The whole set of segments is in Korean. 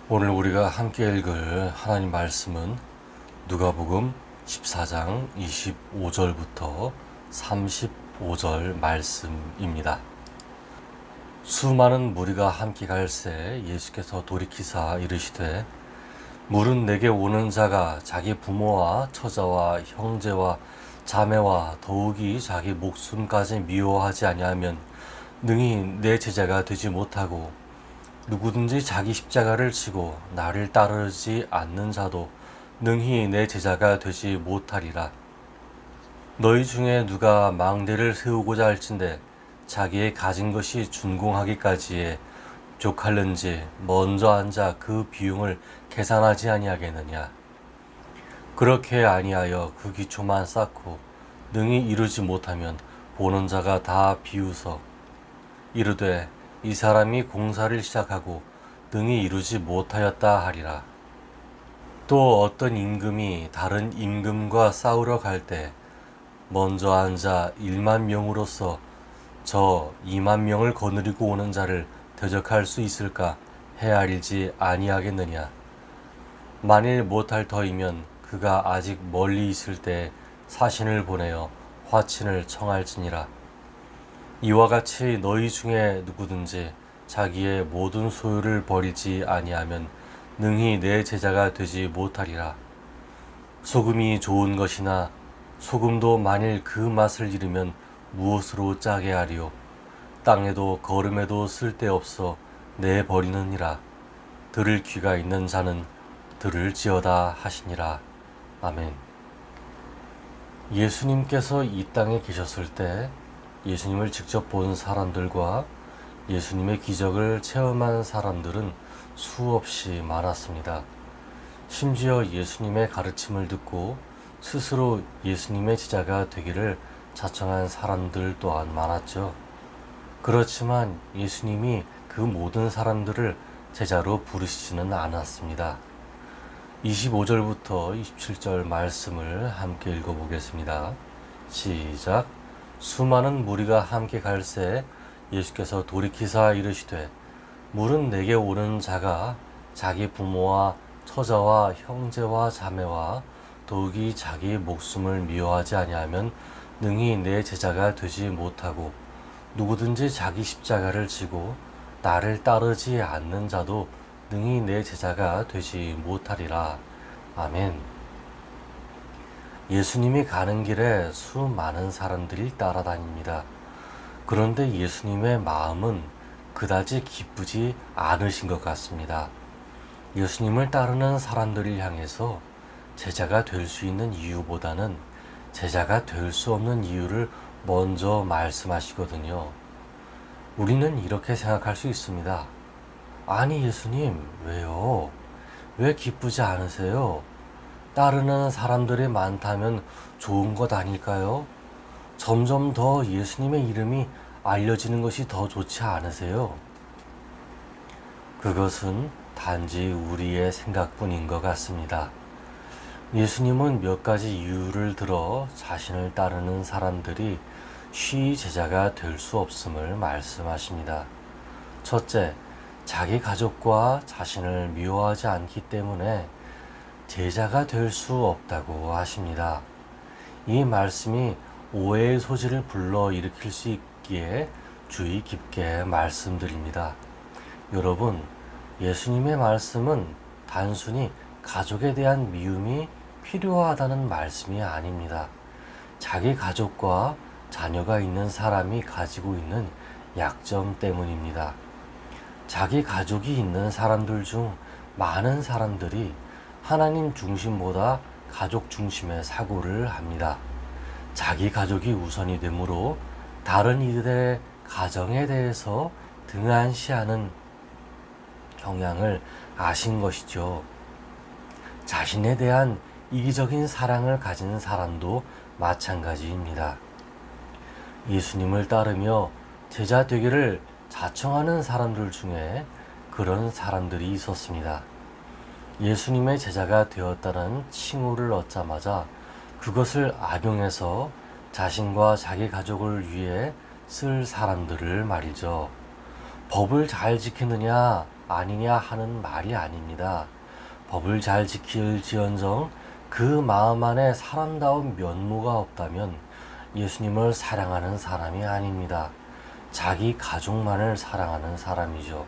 오늘 우리가 함께 읽을 하나님 말씀은 누가복음 14장 25절부터 35절 말씀입니다. 수많은 무리가 함께 갈새 예수께서 돌이키사 이르시되 물은 내게 오는 자가 자기 부모와 처자와 형제와 자매와 더욱이 자기 목숨까지 미워하지 아니하면 능히 내 제자가 되지 못하고 누구든지 자기 십자가를 지고 나를 따르지 않는 자도 능히 내 제자가 되지 못하리라. 너희 중에 누가 망대를 세우고자 할진대 자기의 가진 것이 준공하기까지에 족할는지 먼저 앉아 그 비용을 계산하지 아니하겠느냐. 그렇게 아니하여 그 기초만 쌓고 능히 이루지 못하면 보는 자가 다 비웃어 이르되 이 사람이 공사를 시작하고 능히 이루지 못하였다 하리라. 또 어떤 임금이 다른 임금과 싸우러 갈 때 먼저 앉아 1만 명으로서 저 2만 명을 거느리고 오는 자를 대적할 수 있을까 헤아리지 아니하겠느냐. 만일 못할 터이면 그가 아직 멀리 있을 때 사신을 보내어 화친을 청할지니라. 이와 같이 너희 중에 누구든지 자기의 모든 소유를 버리지 아니하면 능히 내 제자가 되지 못하리라. 소금이 좋은 것이나 소금도 만일 그 맛을 잃으면 무엇으로 짜게 하리요. 땅에도 거름에도 쓸데없어 내버리느니라. 들을 귀가 있는 자는 들을지어다 하시니라. 아멘. 예수님께서 이 땅에 계셨을 때 예수님을 직접 본 사람들과 예수님의 기적을 체험한 사람들은 수없이 많았습니다. 심지어 예수님의 가르침을 듣고 스스로 예수님의 제자가 되기를 자청한 사람들 또한 많았죠. 그렇지만 예수님이 그 모든 사람들을 제자로 부르시지는 않았습니다. 25절부터 27절 말씀을 함께 읽어보겠습니다. 시작. 수많은 무리가 함께 갈새 예수께서 돌이키사 이르시되 물은 내게 오는 자가 자기 부모와 처자와 형제와 자매와 더욱이 자기 목숨을 미워하지 아니하면 능히 내 제자가 되지 못하고 누구든지 자기 십자가를 지고 나를 따르지 않는 자도 능히 내 제자가 되지 못하리라. 아멘. 예수님이 가는 길에 수많은 사람들이 따라다닙니다. 그런데 예수님의 마음은 그다지 기쁘지 않으신 것 같습니다. 예수님을 따르는 사람들을 향해서 제자가 될 수 있는 이유보다는 제자가 될 수 없는 이유를 먼저 말씀하시거든요. 우리는 이렇게 생각할 수 있습니다. 아니 예수님, 왜요? 왜 기쁘지 않으세요? 따르는 사람들이 많다면 좋은 것 아닐까요? 점점 더 예수님의 이름이 알려지는 것이 더 좋지 않으세요? 그것은 단지 우리의 생각뿐인 것 같습니다. 예수님은 몇 가지 이유를 들어 자신을 따르는 사람들이 쉬이 제자가 될 수 없음을 말씀하십니다. 첫째, 자기 가족과 자신을 미워하지 않기 때문에 제자가 될 수 없다고 하십니다. 이 말씀이 오해의 소지를 불러일으킬 수 있기에 주의 깊게 말씀드립니다. 여러분, 예수님의 말씀은 단순히 가족에 대한 미움이 필요하다는 말씀이 아닙니다. 자기 가족과 자녀가 있는 사람이 가지고 있는 약점 때문입니다. 자기 가족이 있는 사람들 중 많은 사람들이 하나님 중심보다 가족 중심의 사고를 합니다. 자기 가족이 우선이 되므로 다른 이들의 가정에 대해서 등한시하는 경향을 아신 것이죠. 자신에 대한 이기적인 사랑을 가진 사람도 마찬가지입니다. 예수님을 따르며 제자 되기를 자청하는 사람들 중에 그런 사람들이 있었습니다. 예수님의 제자가 되었다는 칭호를 얻자마자 그것을 악용해서 자신과 자기 가족을 위해 쓸 사람들을 말이죠. 법을 잘 지키느냐, 아니냐 하는 말이 아닙니다. 법을 잘 지킬지언정 그 마음 안에 사람다운 면모가 없다면 예수님을 사랑하는 사람이 아닙니다. 자기 가족만을 사랑하는 사람이죠.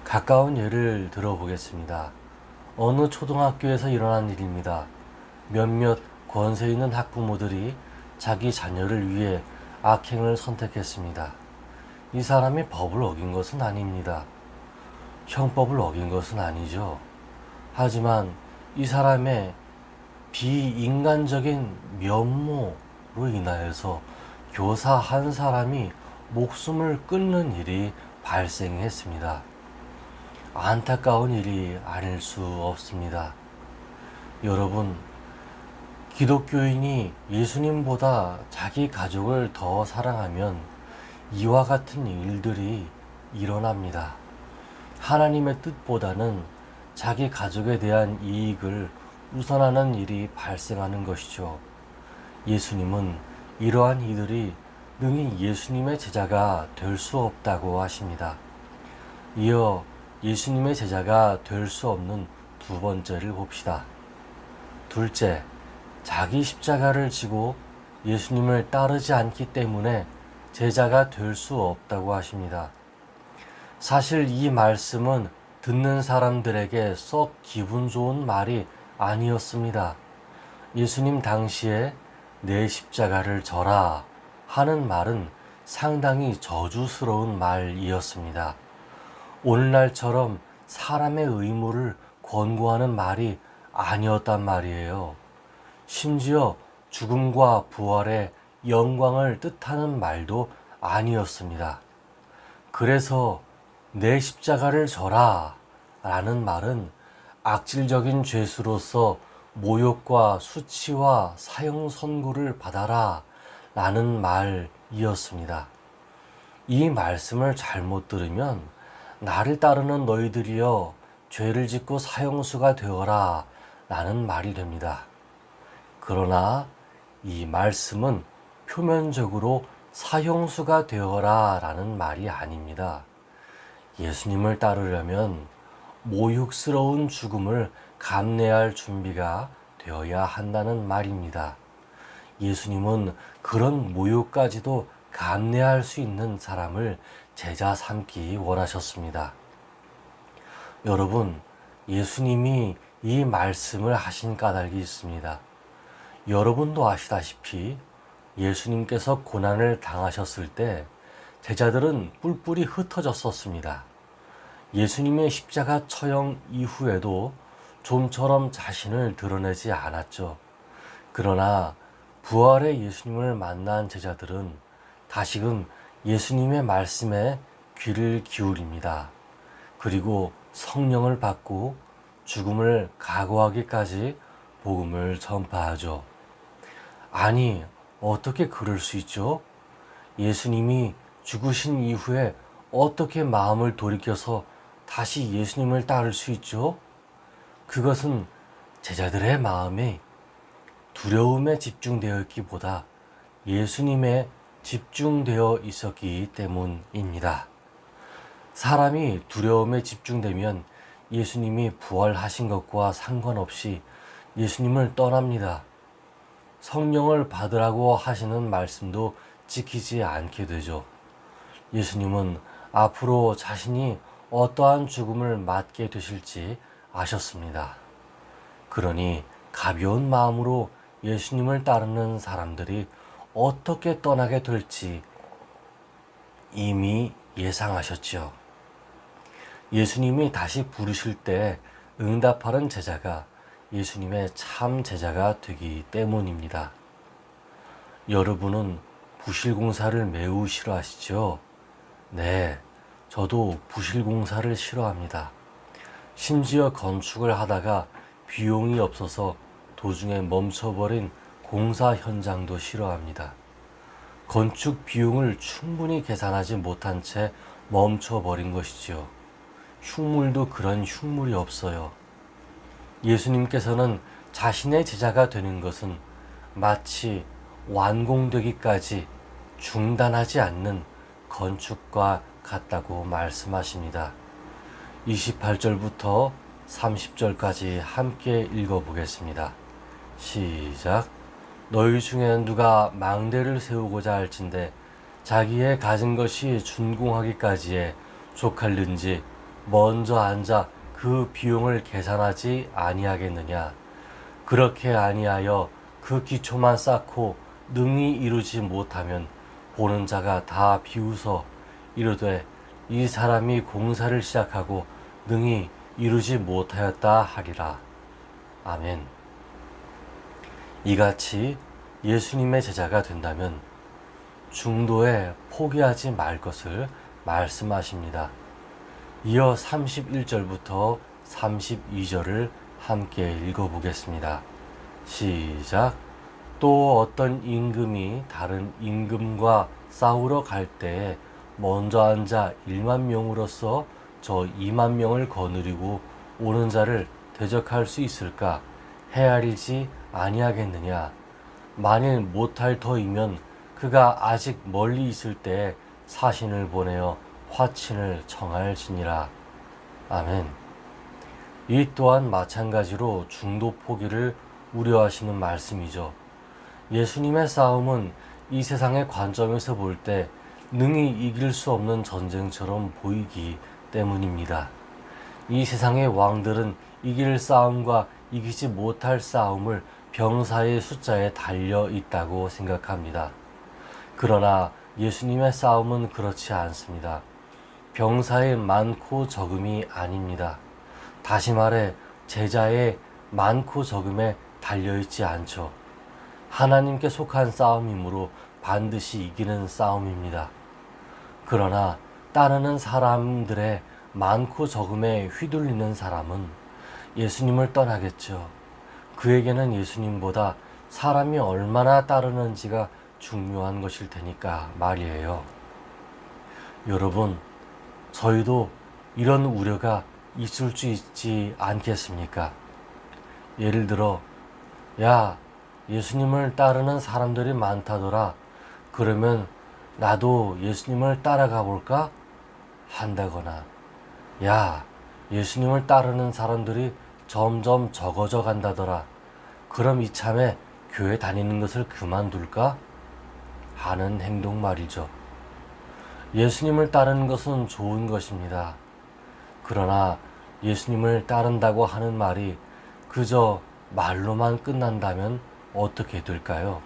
가까운 예를 들어보겠습니다. 어느 초등학교에서 일어난 일입니다. 몇몇 권세 있는 학부모들이 자기 자녀를 위해 악행을 선택했습니다. 이 사람이 법을 어긴 것은 아닙니다. 형법을 어긴 것은 아니죠. 하지만 이 사람의 비인간적인 면모로 인하여서 교사 한 사람이 목숨을 끊는 일이 발생했습니다. 안타까운 일이 아닐 수 없습니다. 여러분, 기독교인이 예수님보다 자기 가족을 더 사랑하면 이와 같은 일들이 일어납니다. 하나님의 뜻보다는 자기 가족에 대한 이익을 우선하는 일이 발생하는 것이죠. 예수님은 이러한 이들이 능히 예수님의 제자가 될 수 없다고 하십니다. 이어 예수님의 제자가 될 수 없는 두 번째를 봅시다. 둘째, 자기 십자가를 지고 예수님을 따르지 않기 때문에 제자가 될 수 없다고 하십니다. 사실 이 말씀은 듣는 사람들에게 썩 기분 좋은 말이 아니었습니다. 예수님 당시에 내 십자가를 져라 하는 말은 상당히 저주스러운 말이었습니다. 오늘날처럼 사람의 의무를 권고하는 말이 아니었단 말이에요. 심지어 죽음과 부활의 영광을 뜻하는 말도 아니었습니다. 그래서 내 십자가를 져라 라는 말은 악질적인 죄수로서 모욕과 수치와 사형 선고를 받아라 라는 말이었습니다. 이 말씀을 잘못 들으면 나를 따르는 너희들이여 죄를 짓고 사형수가 되어라 라는 말이 됩니다. 그러나 이 말씀은 표면적으로 사형수가 되어라 라는 말이 아닙니다. 예수님을 따르려면 모욕스러운 죽음을 감내할 준비가 되어야 한다는 말입니다. 예수님은 그런 모욕까지도 감내할 수 있는 사람을 제자 삼기 원하셨습니다. 여러분, 예수님이 이 말씀을 하신 까닭이 있습니다. 여러분도 아시다시피 예수님께서 고난을 당하셨을 때 제자들은 뿔뿔이 흩어졌었습니다. 예수님의 십자가 처형 이후에도 좀처럼 자신을 드러내지 않았죠. 그러나 부활의 예수님을 만난 제자들은 다시금 예수님의 말씀에 귀를 기울입니다. 그리고 성령을 받고 죽음을 각오하기까지 복음을 전파하죠. 아니, 어떻게 그럴 수 있죠? 예수님이 죽으신 이후에 어떻게 마음을 돌이켜서 다시 예수님을 따를 수 있죠? 그것은 제자들의 마음이 두려움에 집중되어 있기보다 예수님에 집중되어 있었기 때문입니다. 사람이 두려움에 집중되면 예수님이 부활하신 것과 상관없이 예수님을 떠납니다. 성령을 받으라고 하시는 말씀도 지키지 않게 되죠. 예수님은 앞으로 자신이 어떠한 죽음을 맞게 되실지 아셨습니다. 그러니 가벼운 마음으로 예수님을 따르는 사람들이 어떻게 떠나게 될지 이미 예상하셨죠. 예수님이 다시 부르실 때 응답하는 제자가 예수님의 참 제자가 되기 때문입니다. 여러분은 부실공사를 매우 싫어하시죠? 네, 저도 부실공사를 싫어합니다. 심지어 건축을 하다가 비용이 없어서 도중에 멈춰버린 공사 현장도 싫어합니다. 건축 비용을 충분히 계산하지 못한 채 멈춰버린 것이지요. 흉물도 그런 흉물이 없어요. 예수님께서는 자신의 제자가 되는 것은 마치 완공되기까지 중단하지 않는 건축과 같다고 말씀하십니다. 28절부터 30절까지 함께 읽어보겠습니다. 시작. 너희 중에 누가 망대를 세우고자 할진대 자기의 가진 것이 준공하기까지에 족할는지 먼저 앉아 그 비용을 계산하지 아니하겠느냐. 그렇게 아니하여 그 기초만 쌓고 능히 이루지 못하면 보는 자가 다 비웃어 이르되 이 사람이 공사를 시작하고 능히 이루지 못하였다 하리라. 아멘. 이같이 예수님의 제자가 된다면 중도에 포기하지 말 것을 말씀하십니다. 이어 31절부터 32절을 함께 읽어보겠습니다. 시작. 또 어떤 임금이 다른 임금과 싸우러 갈 때에 먼저 앉아 1만 명으로서 저 2만 명을 거느리고 오는 자를 대적할 수 있을까? 헤아리지 아니하겠느냐? 만일 못할 터이면 그가 아직 멀리 있을 때에 사신을 보내어 화친을 청할지니라. 아멘. 이 또한 마찬가지로 중도 포기를 우려하시는 말씀이죠. 예수님의 싸움은 이 세상의 관점에서 볼 때 능히 이길 수 없는 전쟁처럼 보이기 때문입니다. 이 세상의 왕들은 이길 싸움과 이기지 못할 싸움을 병사의 숫자에 달려 있다고 생각합니다. 그러나 예수님의 싸움은 그렇지 않습니다. 병사의 많고 적음이 아닙니다. 다시 말해 제자의 많고 적음에 달려있지 않죠. 하나님께 속한 싸움이므로 반드시 이기는 싸움입니다. 그러나 따르는 사람들의 많고 적음에 휘둘리는 사람은 예수님을 떠나겠죠. 그에게는 예수님보다 사람이 얼마나 따르는지가 중요한 것일 테니까 말이에요. 여러분, 저희도 이런 우려가 있을 수 있지 않겠습니까? 예를 들어, 야, 예수님을 따르는 사람들이 많다더라. 그러면 나도 예수님을 따라가 볼까? 한다거나, 야, 예수님을 따르는 사람들이 점점 적어져 간다더라. 그럼 이참에 교회 다니는 것을 그만둘까? 하는 행동 말이죠. 예수님을 따르는 것은 좋은 것입니다. 그러나 예수님을 따른다고 하는 말이 그저 말로만 끝난다면 어떻게 될까요?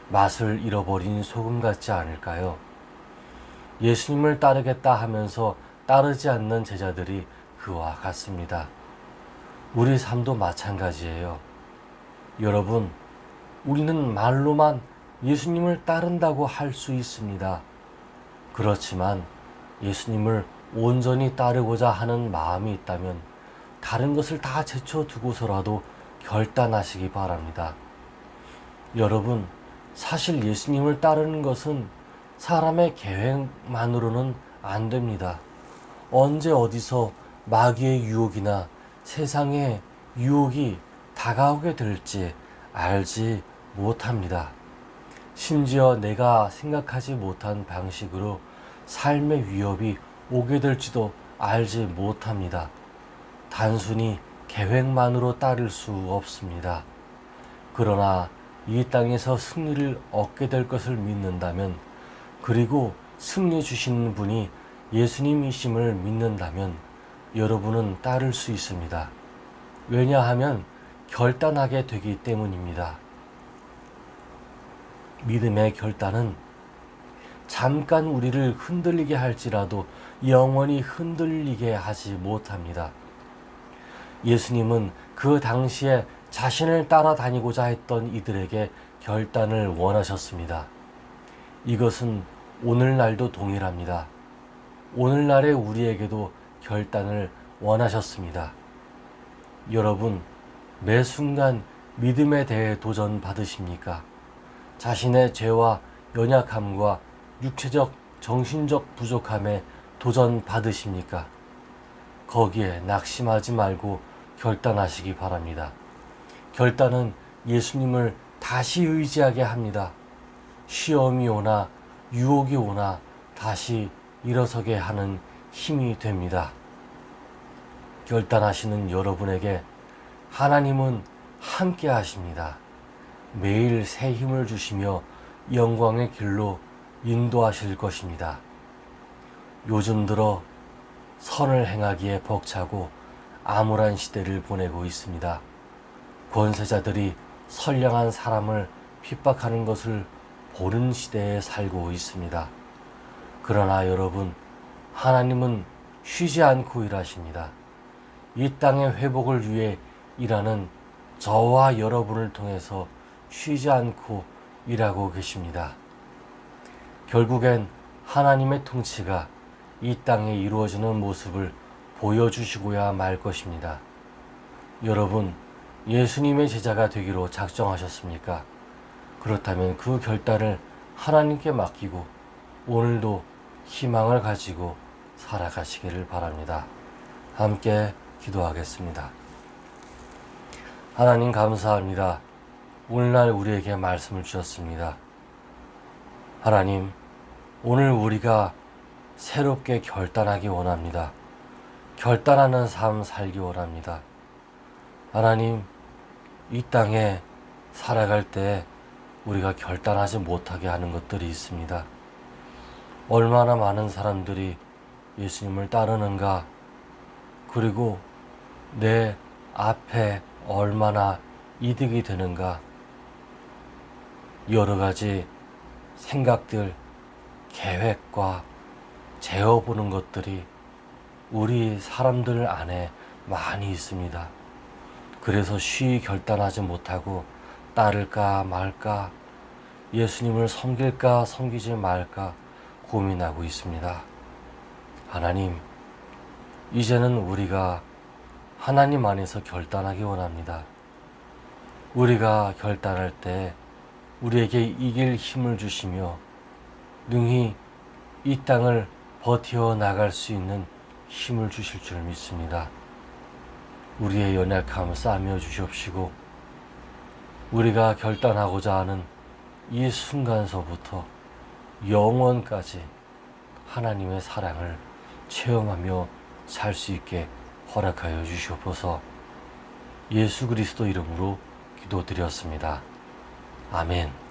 맛을 잃어버린 소금 같지 않을까요? 예수님을 따르겠다 하면서 따르지 않는 제자들이 그와 같습니다. 우리 삶도 마찬가지예요. 여러분, 우리는 말로만 예수님을 따른다고 할 수 있습니다. 그렇지만 예수님을 온전히 따르고자 하는 마음이 있다면 다른 것을 다 제쳐두고서라도 결단하시기 바랍니다. 여러분, 사실 예수님을 따르는 것은 사람의 계획만으로는 안 됩니다. 언제 어디서 마귀의 유혹이나 세상의 유혹이 다가오게 될지 알지 못합니다. 심지어 내가 생각하지 못한 방식으로 삶의 위협이 오게 될지도 알지 못합니다. 단순히 계획만으로 따를 수 없습니다. 그러나 이 땅에서 승리를 얻게 될 것을 믿는다면, 그리고 승리 주시는 분이 예수님이심을 믿는다면 여러분은 따를 수 있습니다. 왜냐하면 결단하게 되기 때문입니다. 믿음의 결단은 잠깐 우리를 흔들리게 할지라도 영원히 흔들리게 하지 못합니다. 예수님은 그 당시에 자신을 따라다니고자 했던 이들에게 결단을 원하셨습니다. 이것은 오늘날도 동일합니다. 오늘날의 우리에게도 결단을 원하셨습니다. 여러분, 매 순간 믿음에 대해 도전 받으십니까? 자신의 죄와 연약함과 육체적, 정신적 부족함에 도전 받으십니까? 거기에 낙심하지 말고 결단하시기 바랍니다. 결단은 예수님을 다시 의지하게 합니다. 시험이 오나 유혹이 오나 다시 일어서게 하는 힘이 됩니다. 결단하시는 여러분에게 하나님은 함께 하십니다. 매일 새 힘을 주시며 영광의 길로 인도하실 것입니다. 요즘 들어 선을 행하기에 벅차고 암울한 시대를 보내고 있습니다. 권세자들이 선량한 사람을 핍박하는 것을 보는 시대에 살고 있습니다. 그러나 여러분, 하나님은 쉬지 않고 일하십니다. 이 땅의 회복을 위해 일하는 저와 여러분을 통해서 쉬지 않고 일하고 계십니다. 결국엔 하나님의 통치가 이 땅에 이루어지는 모습을 보여주시고야 말 것입니다. 여러분, 예수님의 제자가 되기로 작정하셨습니까? 그렇다면 그 결단을 하나님께 맡기고 오늘도 희망을 가지고 살아가시기를 바랍니다. 함께 기도하겠습니다. 하나님 감사합니다. 오늘날 우리에게 말씀을 주셨습니다. 하나님, 오늘 우리가 새롭게 결단하기 원합니다. 결단하는 삶 살기 원합니다. 하나님, 이 땅에 살아갈 때 우리가 결단하지 못하게 하는 것들이 있습니다. 얼마나 많은 사람들이 예수님을 따르는가, 그리고 내 앞에 얼마나 이득이 되는가, 여러 가지 생각들, 계획과 재어보는 것들이 우리 사람들 안에 많이 있습니다. 그래서 쉬이 결단하지 못하고 따를까 말까, 예수님을 섬길까 섬기지 말까 고민하고 있습니다. 하나님, 이제는 우리가 하나님 안에서 결단하기 원합니다. 우리가 결단할 때 우리에게 이길 힘을 주시며 능히 이 땅을 버티어 나갈 수 있는 힘을 주실 줄 믿습니다. 우리의 연약함을 싸매어 주시옵시고 우리가 결단하고자 하는 이 순간서부터 영원까지 하나님의 사랑을 체험하며 살 수 있게 허락하여 주시옵소서. 예수 그리스도 이름으로 기도드렸습니다. 아멘.